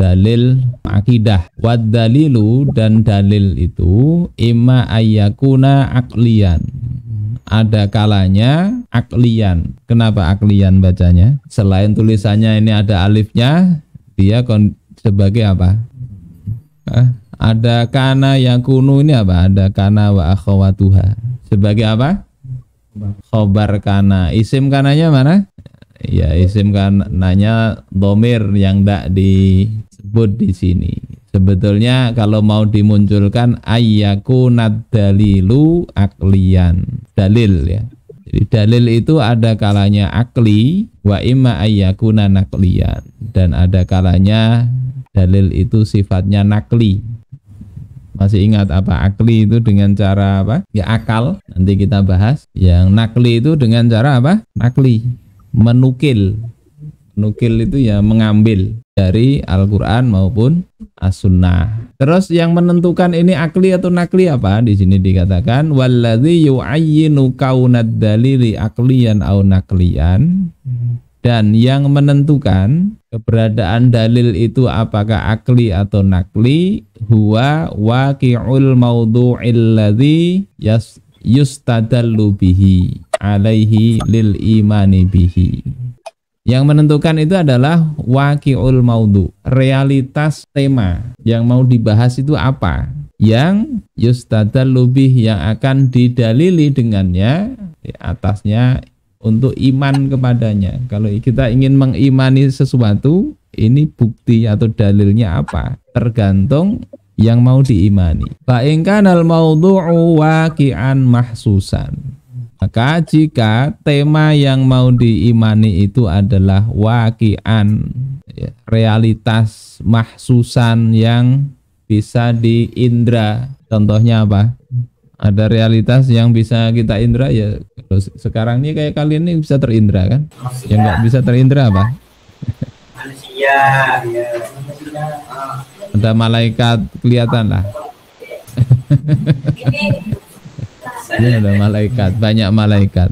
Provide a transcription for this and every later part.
dalil akidah. Wad dalilu, dan dalil itu imma ayyakuna aqliyan, ada kalanya aklian. Kenapa aklian bacanya? Selain tulisannya ini ada alifnya, dia sebagai apa? Ada kana yakunu, ini apa? Ada kana wa akhawatuha. Sebagai apa? Khobar kana. Isim kananya mana? Ya, isim kananya dhamir yang tidak disebut di sini. Sebetulnya kalau mau dimunculkan ayyakunad dalilu aklian. Dalil ya. Jadi dalil itu ada kalanya akli wa imma ayyakuna naklian, dan ada kalanya dalil itu sifatnya nakli. Masih ingat apa akli itu dengan cara apa? Ya akal, nanti kita bahas. Yang nakli itu dengan cara apa? Nakli, menukil. Menukil itu ya mengambil dari Al-Quran maupun As-Sunnah. Terus yang menentukan ini akli atau nakli apa? Di sini dikatakan walladzi yu'ayyinu kaunad dalili akliyan au nakliyan, dan yang menentukan keberadaan dalil itu apakah akli atau nakli huwa waqi'ul mawdu'il ladzi yustadallu bihi alaihi lil imani bihi. Yang menentukan itu adalah waqi'ul mawdu', realitas tema yang mau dibahas itu apa, yang yustadallu bihi, yang akan didalili dengannya di atasnya untuk iman kepadanya. Kalau kita ingin mengimani sesuatu, ini bukti atau dalilnya apa? Tergantung yang mau diimani. Fa in kanal mawdu'u waqi'an mahsusan, maka jika tema yang mau diimani itu adalah waqi'an, ya, realitas mahsusan yang bisa diindra. Contohnya apa? Ada realitas yang bisa kita indra ya. Sekarang ini kayak kalian ini bisa terindra kan? Yang nggak bisa terindra apa? Manusia. Ada malaikat kelihatan lah. Ini ada malaikat, banyak malaikat.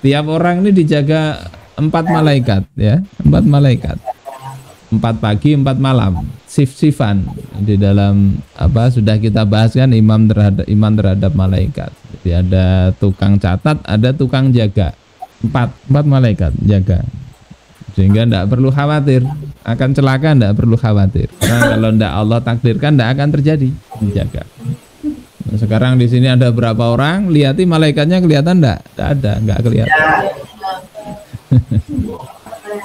Tiap orang ini dijaga 4 malaikat ya, 4 malaikat. 4 pagi 4 malam, shift-shiftan. Di dalam apa sudah kita bahas kan iman terhadap malaikat. Jadi ada tukang catat, ada tukang jaga. 4 malaikat jaga. Sehingga tidak perlu khawatir akan celaka, tidak perlu khawatir. Karena kalau tidak Allah takdirkan tidak akan terjadi, dijaga. Nah, sekarang di sini ada berapa orang? Lihati malaikatnya kelihatan enggak? Tidak ada, enggak kelihatan.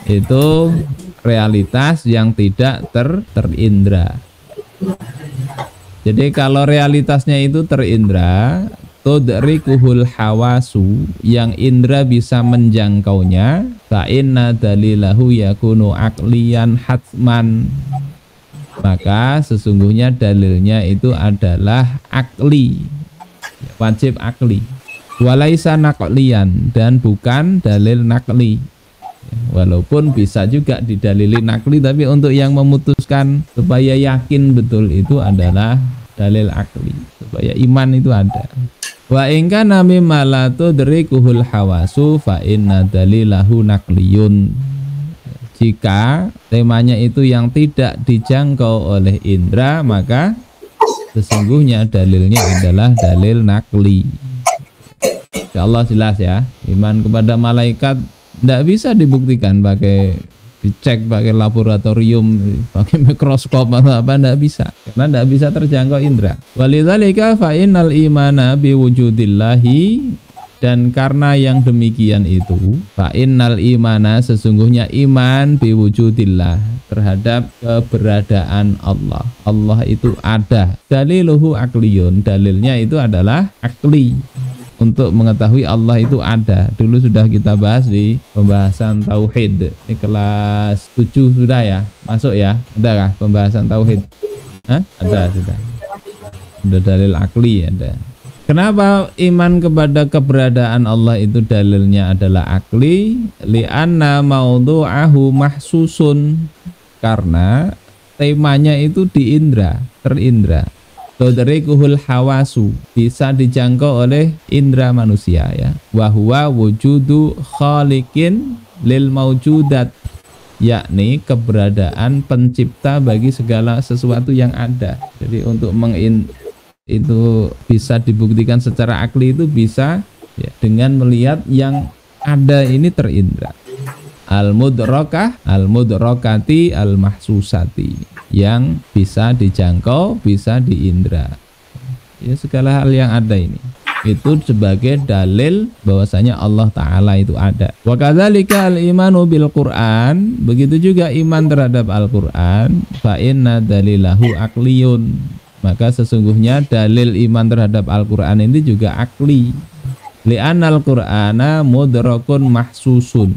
Itu realitas yang tidak terindra. Jadi kalau realitasnya itu terindra, tudrikuhul hawasu, yang indra bisa menjangkaunya, fa inna dalilahu yakunu aqliyan hatman, maka sesungguhnya dalilnya itu adalah akli, wajib akli. Walaisa naqliyan, dan bukan dalil nakli. Walaupun bisa juga didalili nakli, tapi untuk yang memutuskan supaya yakin betul itu adalah dalil akli, supaya iman itu ada. Wa in kana mimma la tudrikuhul hawasu fa inna dalilahu nakliyun. Jika temanya itu yang tidak dijangkau oleh indra, maka sesungguhnya dalilnya adalah dalil nakli. Insyaallah jelas ya. Iman kepada malaikat tidak bisa dibuktikan pakai dicek pakai laboratorium, pakai mikroskop atau apa, tidak bisa, karena tidak bisa terjangkau indra. Walidzalika fa innal imana biwujudillahi, dan karena yang demikian itu, fa innal imana, sesungguhnya iman biwujudillah, terhadap keberadaan Allah. Allah itu ada. Daliluhu akliyun, dalilnya itu adalah akli. Untuk mengetahui Allah itu ada. Dulu sudah kita bahas di pembahasan tauhid. Ini kelas 7 sudah ya? Masuk ya? Adakah pembahasan tauhid? Hah? Ada sudah. Sudah dalil akli ada. Kenapa iman kepada keberadaan Allah itu dalilnya adalah akli? Li'anna mawdu'ahu mahsusun. Karena temanya itu diindra, terindra. Tudrikuhul hawasu, bisa dijangkau oleh indra manusia ya. Wa huwa wujudu khaliqin lil maujudat, yakni keberadaan pencipta bagi segala sesuatu yang ada. Jadi untuk itu bisa dibuktikan secara akli itu bisa ya, dengan melihat yang ada ini terindra. Al-mudrakati al-mahsusati, yang bisa dijangkau, bisa diindra. Ya, segala hal yang ada ini itu sebagai dalil bahwasanya Allah Ta'ala itu ada. Wa kadzalika al-imanu bil Qur'an, begitu juga iman terhadap Al-Qur'an, fa inna dalilahu aqliyun, maka sesungguhnya dalil iman terhadap Al-Qur'an ini juga akli. Li'annal Qur'ana mudrakun mahsusun,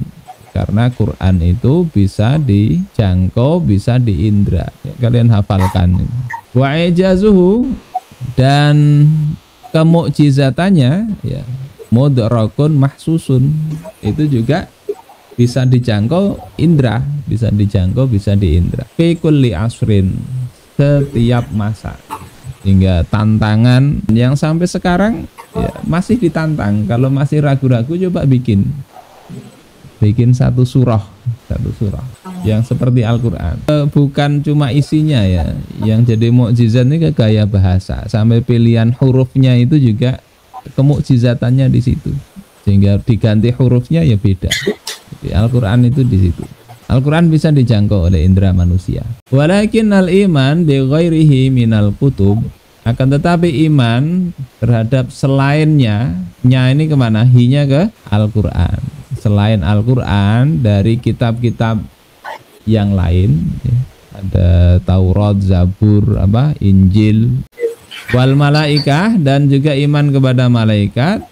karena Quran itu bisa dijangkau, bisa diindra. Ya, kalian hafalkan. Wa ijazuhu, dan kemukjizatannya ya mudrakun mahsusun, itu juga bisa dijangkau indra, bisa dijangkau, bisa diindra. Fi kulli asrin, setiap masa. Hingga tantangan yang sampai sekarang ya masih ditantang. Kalau masih ragu-ragu, coba bikin satu surah yang seperti Al-Quran. Bukan cuma isinya ya, yang jadi mukjizat ini gaya bahasa, sampai pilihan hurufnya itu juga kemukjizatannya di situ, sehingga diganti hurufnya ya beda. Jadi Al-Quran itu di situ. Al-Quran bisa dijangkau oleh indera manusia. Walakin al-iman bi ghairihi minal kutub, akan tetapi iman terhadap selainnya, nya ini kemana? Hinya ke Al-Quran. Selain Al-Quran, dari kitab-kitab yang lain ya, ada Taurat, Zabur, Injil, wal malaikah, dan juga iman kepada malaikat,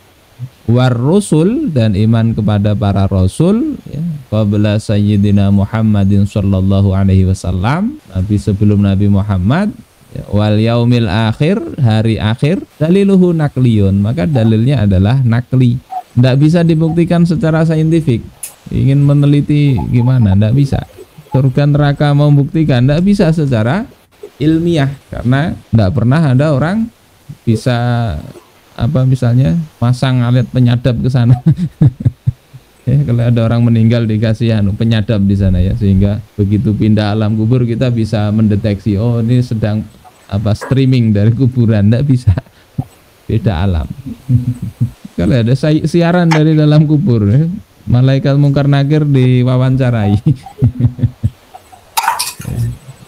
war rusul, dan iman kepada para rasul ya, qabla sayyidina Muhammadin sallallahu alaihi wasallam, nabi sebelum Nabi Muhammad ya, wal yaumil akhir, hari akhir, daliluhu nakliyun, maka dalilnya adalah nakli. Tidak bisa dibuktikan secara saintifik. Ingin meneliti gimana? Tidak bisa. Surga neraka mau buktikan, tidak bisa secara ilmiah, karena tidak pernah ada orang bisa misalnya pasang alat penyadap ke sana. Ya, kalau ada orang meninggal dikasih penyadap di sana ya, sehingga begitu pindah alam kubur kita bisa mendeteksi, oh ini sedang streaming dari kuburan. Tidak bisa, beda alam. Kalau ada siaran dari dalam kubur, malaikat mungkar nakir diwawancarai.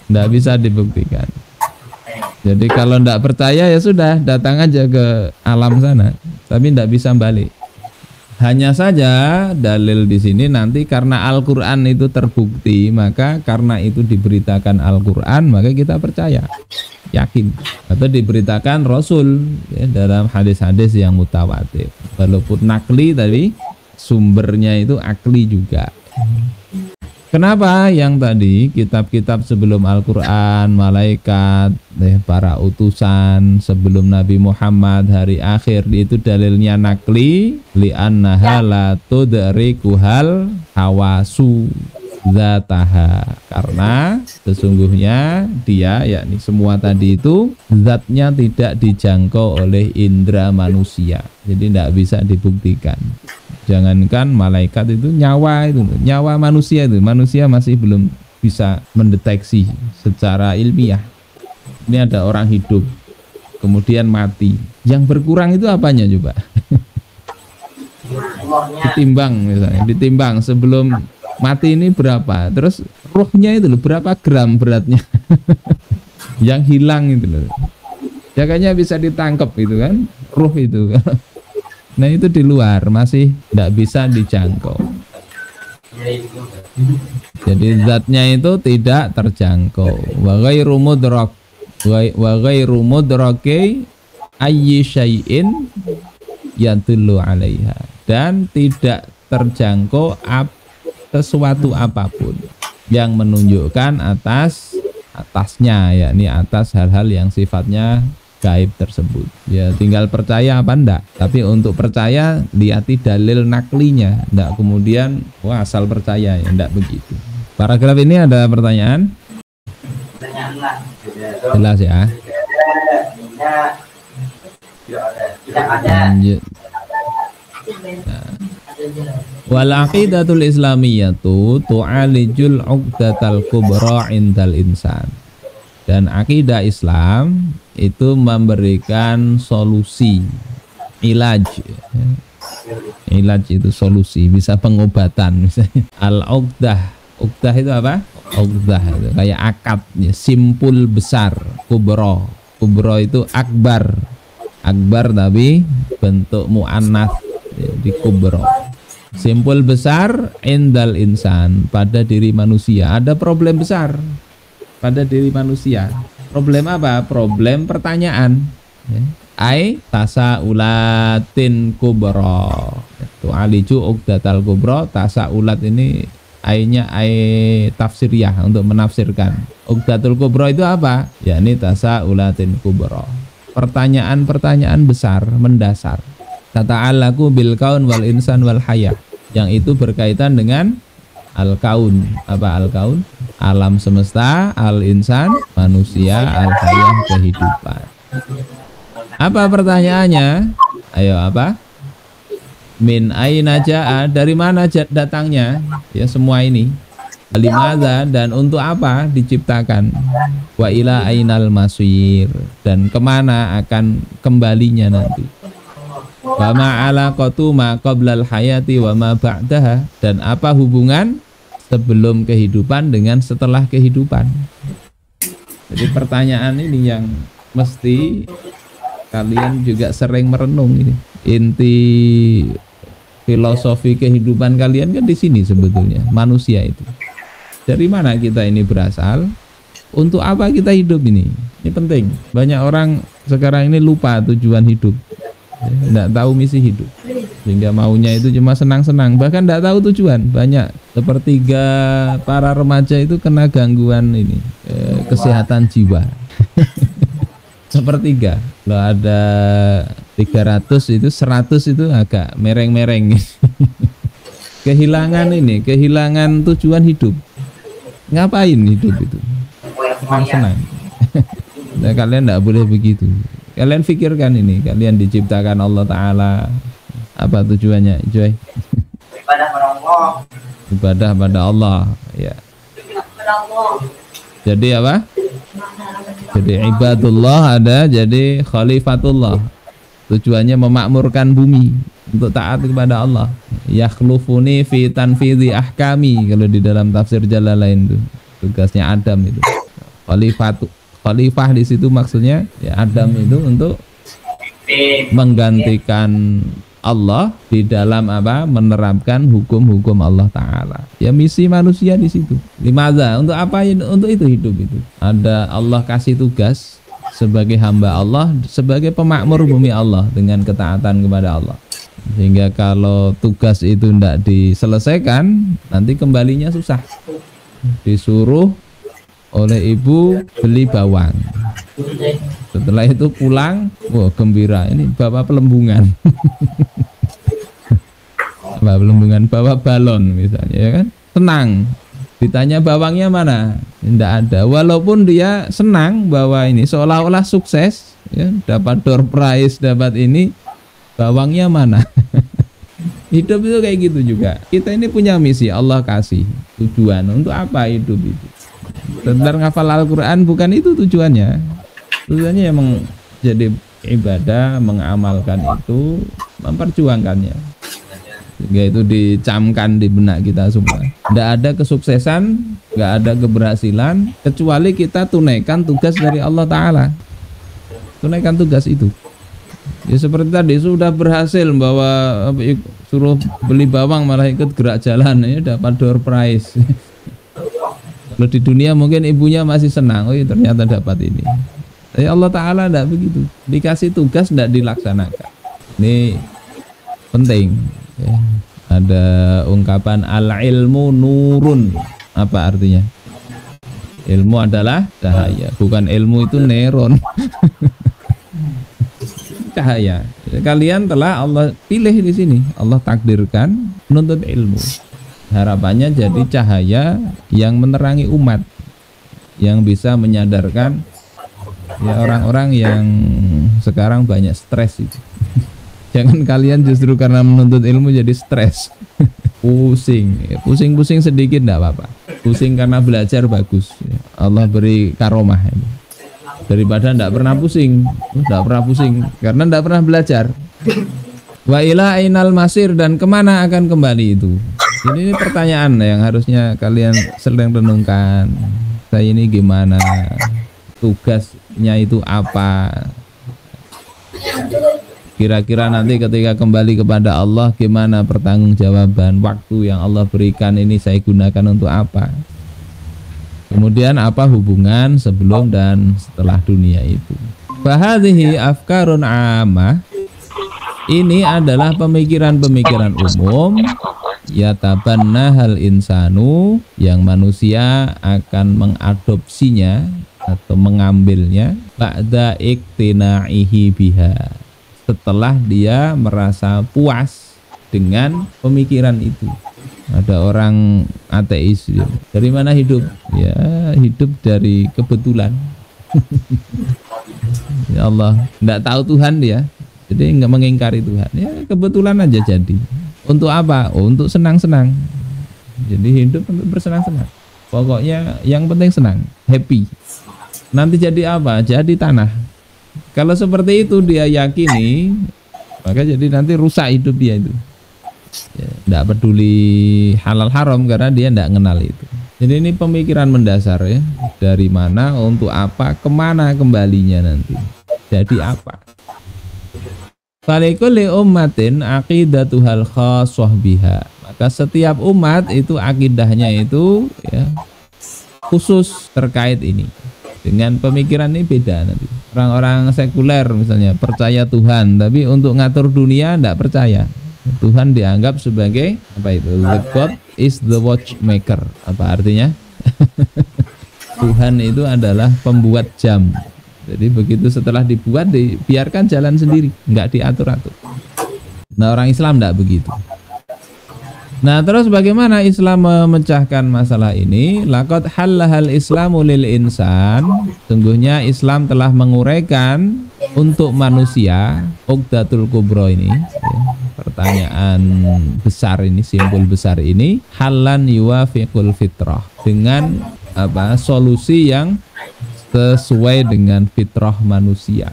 Tidak bisa dibuktikan. Jadi kalau tidak percaya ya sudah, datang aja ke alam sana, tapi tidak bisa balik. Hanya saja dalil di sini nanti karena Al-Quran itu terbukti, maka karena itu diberitakan Al-Quran, maka kita percaya, yakin. Atau diberitakan Rasul ya, dalam hadis-hadis yang mutawatir. Walaupun nakli, tapi sumbernya itu akli juga. Kenapa yang tadi kitab-kitab sebelum Al-Quran, malaikat, para utusan sebelum Nabi Muhammad, hari akhir, itu dalilnya nakli, li'annaha la tudrikuhal hawasu zataha, karena sesungguhnya dia, yakni semua tadi itu, zatnya tidak dijangkau oleh indera manusia, jadi tidak bisa dibuktikan. Jangankan malaikat, itu nyawa manusia masih belum bisa mendeteksi secara ilmiah. Ini ada orang hidup kemudian mati, yang berkurang itu apanya coba? ditimbang sebelum mati ini berapa, terus ruhnya itu loh, berapa gram beratnya. Yang hilang itu loh, jakanya bisa ditangkap itu kan, ruh itu. Nah itu di luar, masih tidak bisa dijangkau. Jadi zatnya itu tidak terjangkau. Wa ghairu mudraki ayyi syai'in yadullu 'alaiha, dan tidak terjangkau sesuatu apapun yang menunjukkan atasnya, yakni atas hal-hal yang sifatnya gaib tersebut. Ya tinggal percaya apa enggak. Tapi untuk percaya lihati dalil naklinya, enggak kemudian asal percaya, ya enggak begitu. Paragraf ini ada pertanyaan? Jelas ya. Lanjut. Wal aqidatul islamiyatu tu'alijul 'uqdatal kubra indal insan. Dan akidah Islam itu memberikan solusi, ilaj. Ilaj itu solusi, bisa pengobatan misalnya. Al-uqdah. Uqdah itu apa? Uqdah itu kayak akad ya, simpul besar, kubra. Kubra itu akbar. Akbar tapi bentuk muannats ya, di kubra. Simpul besar indal insan, pada diri manusia. Ada problem besar pada diri manusia. Problem apa? Problem pertanyaan. Ai tasa'ulatin kubra. Itu aliju uqdatal kubra. Tasa'ulat ini ainya ai tafsiriyah, untuk menafsirkan. Uqdatul kubra itu apa? Yakni tasa'ulatin kubra. Pertanyaan-pertanyaan besar, mendasar. Tata'allaku bil kaun wal insan wal hayah. Yang itu berkaitan dengan al-kaun. Apa al-kaun? Alam semesta, al-insan, manusia, al-hayah, kehidupan. Apa pertanyaannya? Ayo apa? Min aina ja'a, dari mana datangnya? Ya semua ini. Limadza, dan untuk apa diciptakan? Wa ila ainal masir, dan kemana akan kembalinya nanti? Wa ma alaqatu ma qablal hayati wa ma ba'daha, dan apa hubungan sebelum kehidupan dengan setelah kehidupan? Jadi pertanyaan ini yang mesti kalian juga sering merenung ini. Inti filosofi kehidupan kalian kan di sini sebetulnya, manusia itu. Dari mana kita ini berasal? Untuk apa kita hidup ini? Ini penting. Banyak orang sekarang ini lupa tujuan hidup. Tidak tahu misi hidup. Sehingga maunya itu cuma senang-senang. Bahkan tidak tahu tujuan. Banyak. Sepertiga para remaja itu kena gangguan ini, kesehatan jiwa. Sepertiga. Kalau ada 300 itu 100 itu agak mereng-mereng. Kehilangan ini, kehilangan tujuan hidup. Ngapain hidup itu? Senang-senang. Nah, kalian tidak boleh begitu. Kalian pikirkan ini, kalian diciptakan Allah Ta'ala. Apa tujuannya, Joy? Ibadah pada Allah. Ibadah pada Allah, ya. Jadi apa? Jadi ibadullah ada, jadi khalifatullah. Tujuannya memakmurkan bumi untuk taat kepada Allah. Yakhlufuni fi tanfidhi ahkami, kalau di dalam tafsir Jalalain itu tugasnya Adam itu. Khalifah di situ maksudnya ya Adam itu untuk menggantikan Allah di dalam apa? Menerapkan hukum-hukum Allah Ta'ala. Ya misi manusia di situ. Limadza? Untuk apa? Untuk itu hidup itu. Ada Allah kasih tugas sebagai hamba Allah, sebagai pemakmur bumi Allah dengan ketaatan kepada Allah. Sehingga kalau tugas itu tidak diselesaikan, nanti kembalinya susah. Disuruh oleh ibu beli bawang. Setelah itu pulang, wah gembira, ini bawa pelembungan. Bawa pelembungan, bawa balon misalnya, ya kan? Senang. Ditanya bawangnya mana? Tidak ada. Walaupun dia senang bawa ini, seolah-olah sukses, ya, dapat door prize, dapat ini, bawangnya mana? Hidup itu kayak gitu juga. Kita ini punya misi, Allah kasih tujuan. Untuk apa hidup itu? Tentang ngafal Al-Quran bukan itu tujuannya. Tujuannya emang jadi ibadah, mengamalkan itu, memperjuangkannya. Sehingga itu dicamkan di benak kita semua. Tidak ada kesuksesan, nggak ada keberhasilan kecuali kita tunaikan tugas dari Allah Ta'ala. Tunaikan tugas itu. Ya seperti tadi sudah berhasil bahwa suruh beli bawang malah ikut gerak jalan, ya dapat door prize. Kalau di dunia mungkin ibunya masih senang, oh ya ternyata dapat ini. Tapi Allah Ta'ala tidak begitu. Dikasih tugas tidak dilaksanakan. Ini penting. Ya. Ada ungkapan al-ilmu nurun. Apa artinya? Ilmu adalah cahaya. Bukan ilmu itu neron. Cahaya. Kalian telah Allah pilih di sini. Allah takdirkan menuntut ilmu. Harapannya jadi cahaya yang menerangi umat, yang bisa menyadarkan ya orang-orang yang sekarang banyak stres itu. Jangan kalian justru karena menuntut ilmu jadi stres. Pusing sedikit enggak apa-apa. Pusing karena belajar bagus. Allah beri karomah ini. Daripada enggak pernah pusing karena enggak pernah belajar. Wa ila ainal masir, dan kemana akan kembali itu? Ini pertanyaan yang harusnya kalian sering renungkan. Saya ini gimana? Tugasnya itu apa? Kira-kira nanti ketika kembali kepada Allah gimana pertanggungjawaban? Waktu yang Allah berikan ini saya gunakan untuk apa? Kemudian apa hubungan sebelum dan setelah dunia itu? Fahadhihi afkarun amah. Ini adalah pemikiran-pemikiran umum yatabanna hal insanu, yang manusia akan mengadopsinya atau mengambilnya ba'da iktina'ihi biha, setelah dia merasa puas dengan pemikiran itu. Ada orang ateis, dari mana hidup? Ya hidup dari kebetulan. Ya Allah, enggak tahu Tuhan dia, jadi enggak mengingkari Tuhan. Ya kebetulan aja jadi. Untuk apa? Oh, untuk senang-senang. Jadi hidup untuk bersenang-senang. Pokoknya yang penting senang, happy. Nanti jadi apa? Jadi tanah. Kalau seperti itu dia yakini, maka jadi nanti rusak hidup dia itu. Ya, enggak peduli halal haram karena dia enggak kenal itu. Jadi ini pemikiran mendasar ya. Dari mana, untuk apa, kemana kembalinya nanti. Jadi apa? Falikulli ummatin aqidatuhal khassah biha. Maka setiap umat itu akidahnya itu ya, khusus terkait ini. Dengan pemikiran ini beda nanti. Orang-orang sekuler misalnya percaya Tuhan, tapi untuk ngatur dunia tidak percaya. Tuhan dianggap sebagai apa itu? The God is the watchmaker. Apa artinya? Tuhan itu adalah pembuat jam. Jadi begitu setelah dibuat dibiarkan jalan sendiri, nggak diatur-atur. Nah orang Islam nggak begitu. Nah terus bagaimana Islam memecahkan masalah ini? Laqad halahal Islamu lil insan. Sungguhnya Islam telah menguraikan untuk manusia uqdatul kubro ini. Ya, pertanyaan besar ini, simbol besar ini, halan yuwafiqul fitrah, dengan apa? Solusi yang sesuai dengan fitrah manusia.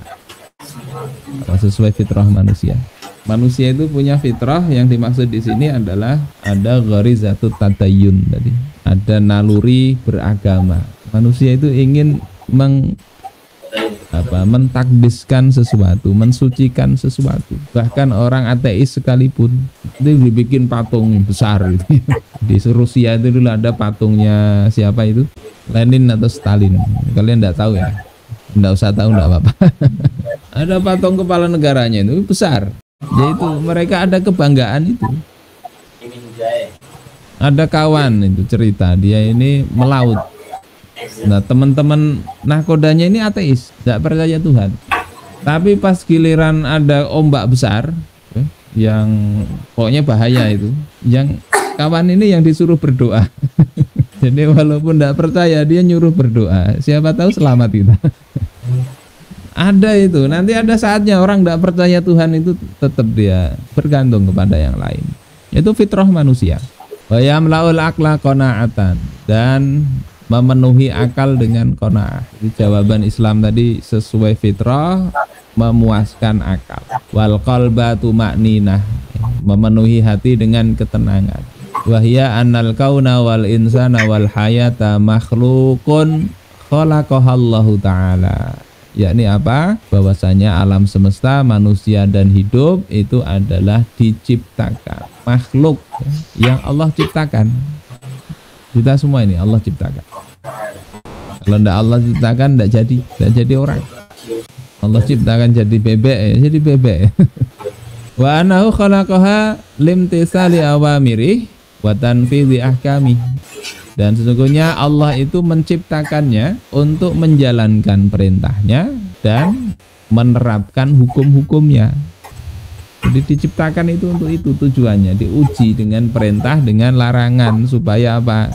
Sesuai fitrah manusia. Manusia itu punya fitrah, yang dimaksud di sini adalah ada gharizatut tadayyun tadi. Ada naluri beragama. Manusia itu ingin mentakdiskan sesuatu, mensucikan sesuatu. Bahkan orang ateis sekalipun itu dibikin patung besar gitu. Di Rusia itu dulu ada patungnya siapa itu? Lenin atau Stalin. Kalian enggak tahu ya? Enggak usah tahu, enggak apa-apa. Ada patung kepala negaranya itu besar. Yaitu mereka ada kebanggaan itu. Ada kawan itu cerita, dia ini melaut. Nah teman-teman nahkodanya ini ateis, tidak percaya Tuhan. Tapi pas giliran ada ombak besar yang pokoknya bahaya itu, yang kawan ini yang disuruh berdoa. Jadi walaupun tidak percaya, dia nyuruh berdoa. Siapa tahu selamat kita. Ada itu, nanti ada saatnya orang tidak percaya Tuhan itu tetap dia bergantung kepada yang lain. Itu fitrah manusia. Wa yamlaul aqla qanaatan, dan memenuhi akal dengan qanaah. Jawaban Islam tadi sesuai fitrah, memuaskan akal. Wal qalba tuma'ninah, memenuhi hati dengan ketenangan. Wahya annal kauna wal insana wal hayata makhlukun khalaqahallahu ta'ala. Yakni apa? Bahwasanya alam semesta, manusia dan hidup itu adalah diciptakan, makhluk yang Allah ciptakan. Kita semua ini Allah ciptakan. Kalau tidak Allah ciptakan tidak jadi orang. Allah ciptakan jadi bebek, jadi bebek. Wa anahu khalaqaha limtisali awamirih wa tanfidhi ahkamih. Dan sesungguhnya Allah itu menciptakannya untuk menjalankan perintahnya dan menerapkan hukum-hukumnya. Jadi diciptakan itu untuk itu tujuannya, diuji dengan perintah, dengan larangan, supaya apa?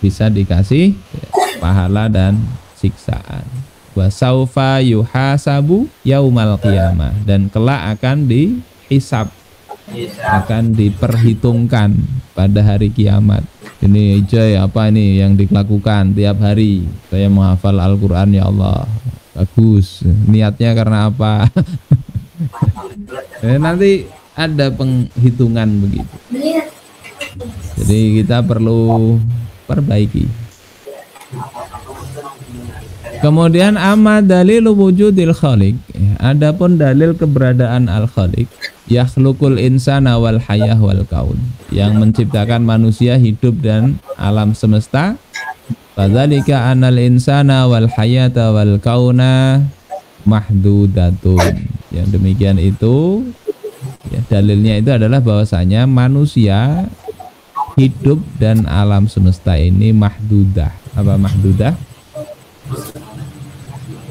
Bisa dikasih pahala dan siksaan. Wa saufa yuhasabu yaumal qiyamah, dan kelak akan dihisab, akan diperhitungkan pada hari kiamat. Ini Joy, apa ini yang dilakukan tiap hari? Saya menghafal Al-Quran ya Allah. Bagus. Niatnya karena apa? Nanti ada penghitungan begitu. Jadi kita perlu perbaiki. Kemudian amma dalilu wujudil khaliq. Adapun dalil keberadaan al-khaliq, yakhluqul insana wal hayah wal kaun, yang menciptakan manusia, hidup dan alam semesta. Fadzalika anal insana wal hayata wal kauna mahdudatun. Yang demikian itu ya, dalilnya itu adalah bahwasanya manusia, hidup dan alam semesta ini mahdudah. Apa mahdudah?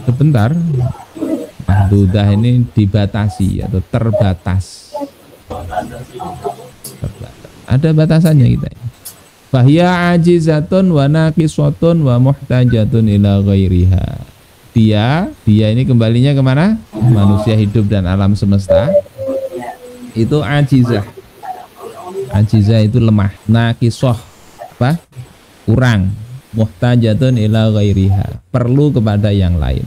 Sebentar. Mahdudah ini dibatasi atau terbatas. Ada batasannya kita. Fahiya ajizatun wa naqisatun wa muhtajatun ila ghairiha. Dia ini kembalinya kemana? Manusia, hidup dan alam semesta itu ajizah. Ajizah itu lemah. Naqisah apa? Kurang. Muhtajatun ila ghairiha, perlu kepada yang lain.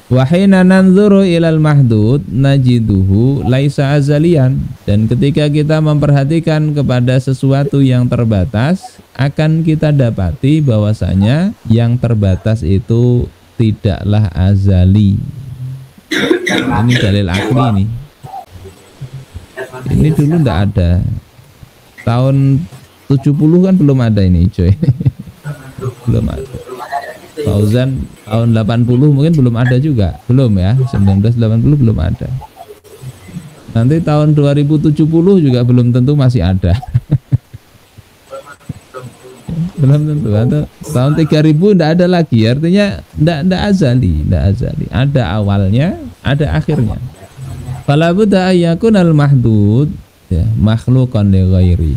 Wa hina nanzuru ilal mahdud najiduhu laisa azalian, dan ketika kita memperhatikan kepada sesuatu yang terbatas, akan kita dapati bahwasanya yang terbatas itu tidaklah azali. Ini dalil akli ini. Ini dulu ndak ada. Tahun 70 kan belum ada ini, coy. Belum ada. Fauzan tahun 80 mungkin belum ada juga. Belum ya, 1980 belum ada. Nanti tahun 2070 juga belum tentu masih ada. Belum tentu. Atau tahun 3000 enggak ada lagi. Artinya enggak azali, Ada awalnya, ada akhirnya. Fala budda ayyakunal mahdud ya, makhluqan li ghairi.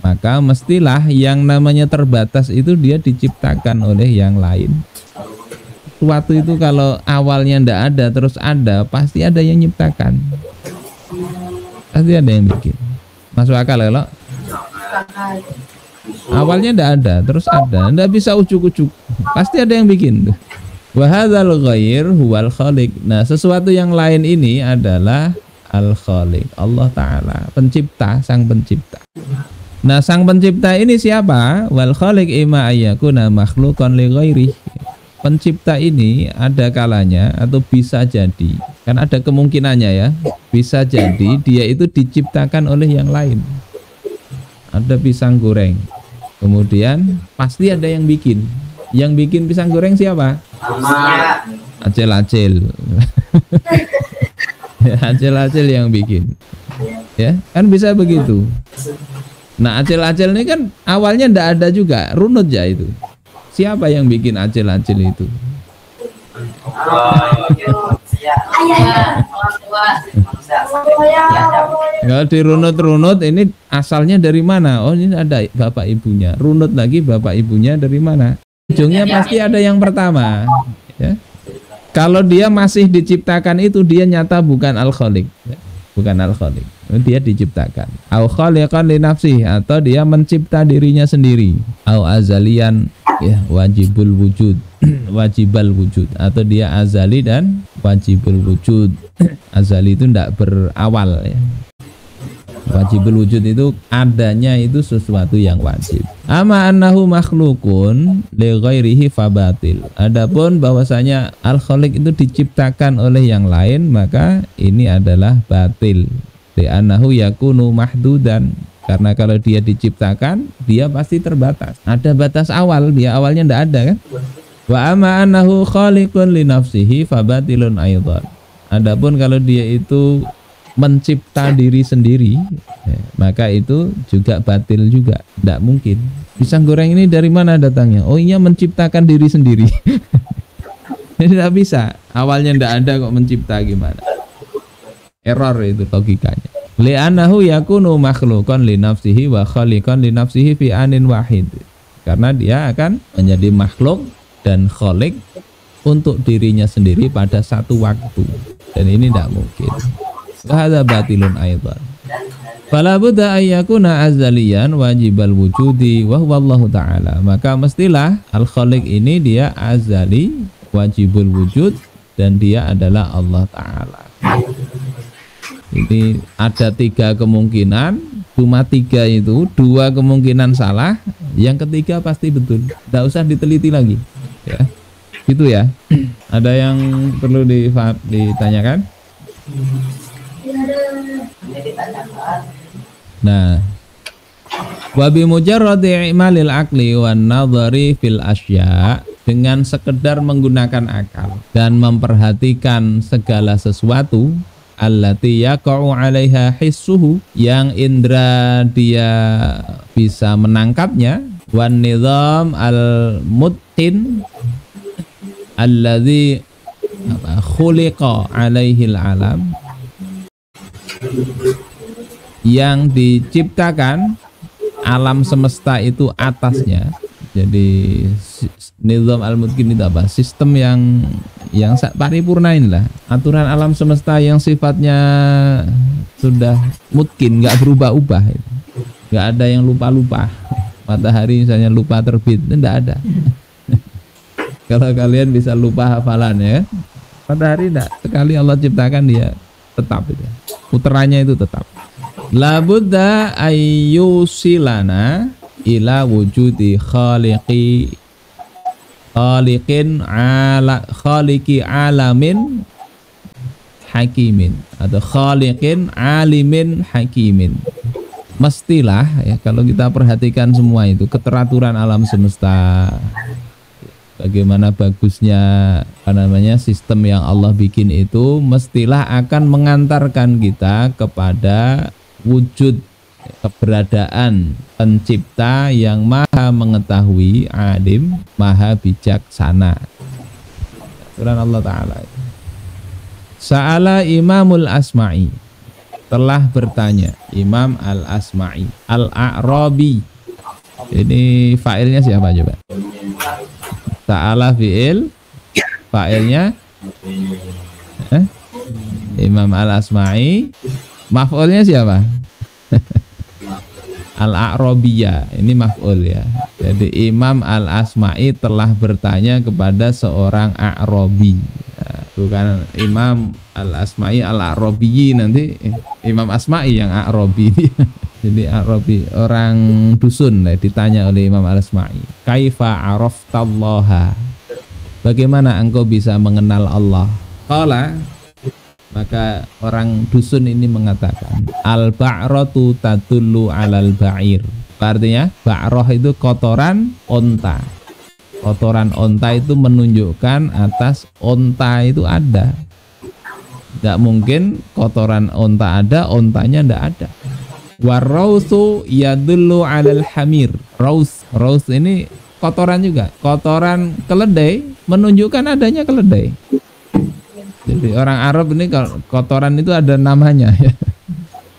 Maka mestilah yang namanya terbatas itu dia diciptakan oleh yang lain. Suatu itu kalau awalnya ndak ada terus ada, pasti ada yang nyiptakan. Pasti ada yang bikin. Masuk akal ya, awalnya ndak ada terus ada, ndak bisa ujuk-ujuk. Pasti ada yang bikin tuh. Wa hadzal ghair huwal khaliq. Nah, sesuatu yang lain ini adalah al-khaliq, Allah Ta'ala, pencipta, sang pencipta. Nah, sang pencipta ini siapa? Wal khaliq ima ayyakuna makhluqan li ghairi. Pencipta ini ada kalanya atau bisa jadi, kan ada kemungkinannya ya, bisa jadi dia itu diciptakan oleh yang lain. Ada pisang goreng, kemudian pasti ada yang bikin. Yang bikin pisang goreng siapa? Acil-acil. Acil-acil yang bikin. Ya, kan bisa begitu. Nah, acil-acil ini kan awalnya ndak ada juga, runut ya itu. Siapa yang bikin acil-acil itu? Kalau dirunut-runut ini asalnya dari mana? Oh, ini ada bapak ibunya. Runut lagi bapak ibunya dari mana? Ujungnya pasti ada yang pertama. Ya. Kalau dia masih diciptakan itu, dia nyata bukan al-khaliq. Ya. Bukan al-khaliq. Dia diciptakan. Au khaliqan li nafsihi, atau dia mencipta dirinya sendiri. Au azalian ya, wajibul wujud. Wajibal wujud, atau dia azali dan wajibul wujud. Azali itu tidak berawal ya. Wajibul wujud itu adanya itu sesuatu yang wajib. Ama annahu makhlukun li ghairihi fabatil. Adapun bahwasanya al-khaliq itu diciptakan oleh yang lain, maka ini adalah batil. Li annahu yakunu mahdudan. Karena kalau dia diciptakan, dia pasti terbatas. Ada batas awal, dia awalnya ndak ada kan? Wa amma annahu khaliqun li nafsihi fabatilun aidan. Adapun kalau dia itu mencipta diri sendiri, ya, maka itu juga batil juga, tidak mungkin. Pisang goreng ini dari mana datangnya? Oh iya, menciptakan diri sendiri. Ini tidak bisa. Awalnya tidak ada kok mencipta, gimana? Error itu logikanya. Li'annahu yakunu makhluqan li nafsihi wa khaliqan li nafsihi fi anin wahid. Karena dia akan menjadi makhluk dan khaliq untuk dirinya sendiri pada satu waktu. Dan ini tidak mungkin. Wa hadza batilun aidan. Fala budda ayyakuna azaliyan wajibal wujudi wa huwa Allah Ta'ala. Maka mestilah Al-Khaliq ini dia azali, wajibul wujud, dan dia adalah Allah Ta'ala. Jadi ada 3 kemungkinan, cuma 3 itu, 2 kemungkinan salah, yang ketiga pasti betul. Tidak usah diteliti lagi. Ya, gitu ya. Ada yang perlu ditanyakan? Nah, wa bi mujarradi i'malil aqli wan nadhari fil asya, dengan sekedar menggunakan akal dan memperhatikan segala sesuatu, allati yaqa'u 'alaiha hissuhu, yang indra dia bisa menangkapnya, wan nizam al mutqin alladzi khuliqa 'alaihi al alam, yang diciptakan alam semesta itu atasnya. Jadi nizam al-mutqin itu apa? Sistem yang paripurna inilah, aturan alam semesta yang sifatnya sudah mutqin, nggak berubah-ubah, nggak ada yang lupa-lupa. Matahari misalnya lupa terbit, itu nggak ada. Kalau kalian bisa lupa hafalan ya, matahari enggak, sekali Allah ciptakan dia tetap itu, puterannya itu tetap. La budda ayyusilana ila wujudi khaliqin alamin hakimin, atau khaliqin alimin hakimin. Mestilah ya, kalau kita perhatikan semua itu keteraturan alam semesta, bagaimana bagusnya sistem yang Allah bikin itu, mestilah akan mengantarkan kita kepada wujud keberadaan pencipta yang maha mengetahui, alim, maha bijaksana. Aturan Allah Ta'ala. Sa'ala Imamul Asma'i, telah bertanya Imam Al-Asma'i Al-A'rabi. Ini fa'ilnya siapa coba? Sa'ala fi'il, fa'ilnya Imam Al-Asma'i, maf'ulnya siapa? Al-A'rabiyya, ini maf'ul ya. Jadi Imam Al-Asma'i telah bertanya kepada seorang A'rabi. Nah, bukan Imam Al-Asma'i Al-A'rabiyyi, nanti Imam Asma'i yang A'rabi. Jadi A'rabi, orang dusun lah, ditanya oleh Imam Al-Asma'i, kaifa araftallaha, bagaimana engkau bisa mengenal Allah? Qala, maka orang dusun ini mengatakan, al-ba'ratu tadullu 'alal ba'ir. Artinya ba'roh itu kotoran onta. Kotoran onta itu menunjukkan atas onta itu ada. Tidak mungkin kotoran onta ada, ontanya tidak ada. Warausu yadullu 'alal hamir. Raus ini kotoran juga. Kotoran keledai menunjukkan adanya keledai. Jadi orang Arab ini kalau kotoran itu ada namanya ya.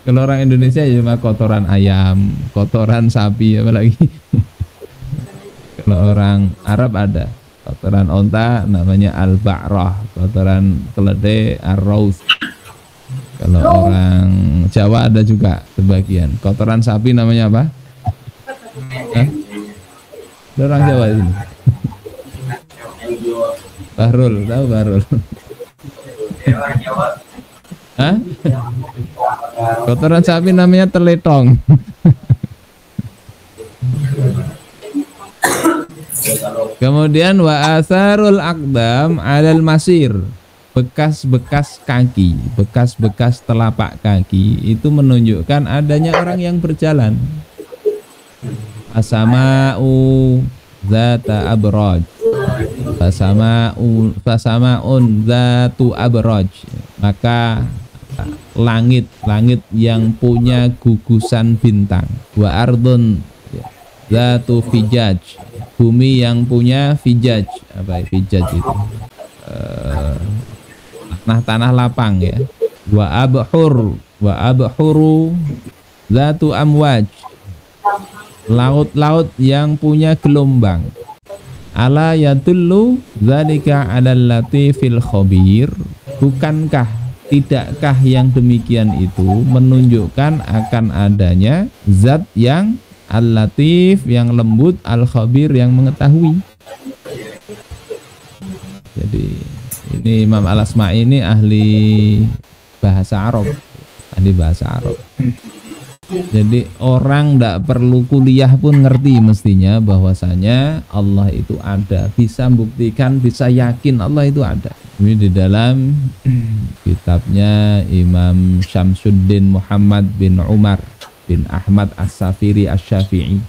Kalau orang Indonesia ya cuma kotoran ayam, kotoran sapi, apalagi. Kalau orang Arab ada kotoran onta namanya al-ba'rah, kotoran keledai ar-raus. Kalau orang Jawa ada juga sebagian. Kotoran sapi namanya apa? Hah? Orang Jawa ini. Bahrul, tahu Bahrul? Hah? Kotoran sapi namanya teletong. Kemudian wa asarul aqdam 'alal masir, bekas-bekas kaki, bekas-bekas telapak kaki itu menunjukkan adanya orang yang berjalan. Asama'u zata abraj, fasama'un zatu abraj, maka langit yang punya gugusan bintang. Wa ardun zatu fijaj, bumi yang punya fijaj. Apa fijaj itu? Tanah lapang ya. Wa abhuru zatu amwaj, laut-laut yang punya gelombang. Ala yadullu dzalika 'alal latifil khabir, bukankah Tidakkah yang demikian itu menunjukkan akan adanya zat yang al-latif, yang lembut, al-khabir, yang mengetahui. Jadi ini Imam Al-Asma'i ini ahli bahasa Arab. Ahli bahasa Arab. Jadi orang tidak perlu kuliah pun ngerti mestinya bahwasanya Allah itu ada. Bisa buktikan, bisa yakin Allah itu ada. Ini di dalam kitabnya Imam Syamsuddin Muhammad bin Umar bin Ahmad As-Safiri Asy-Syafi'i.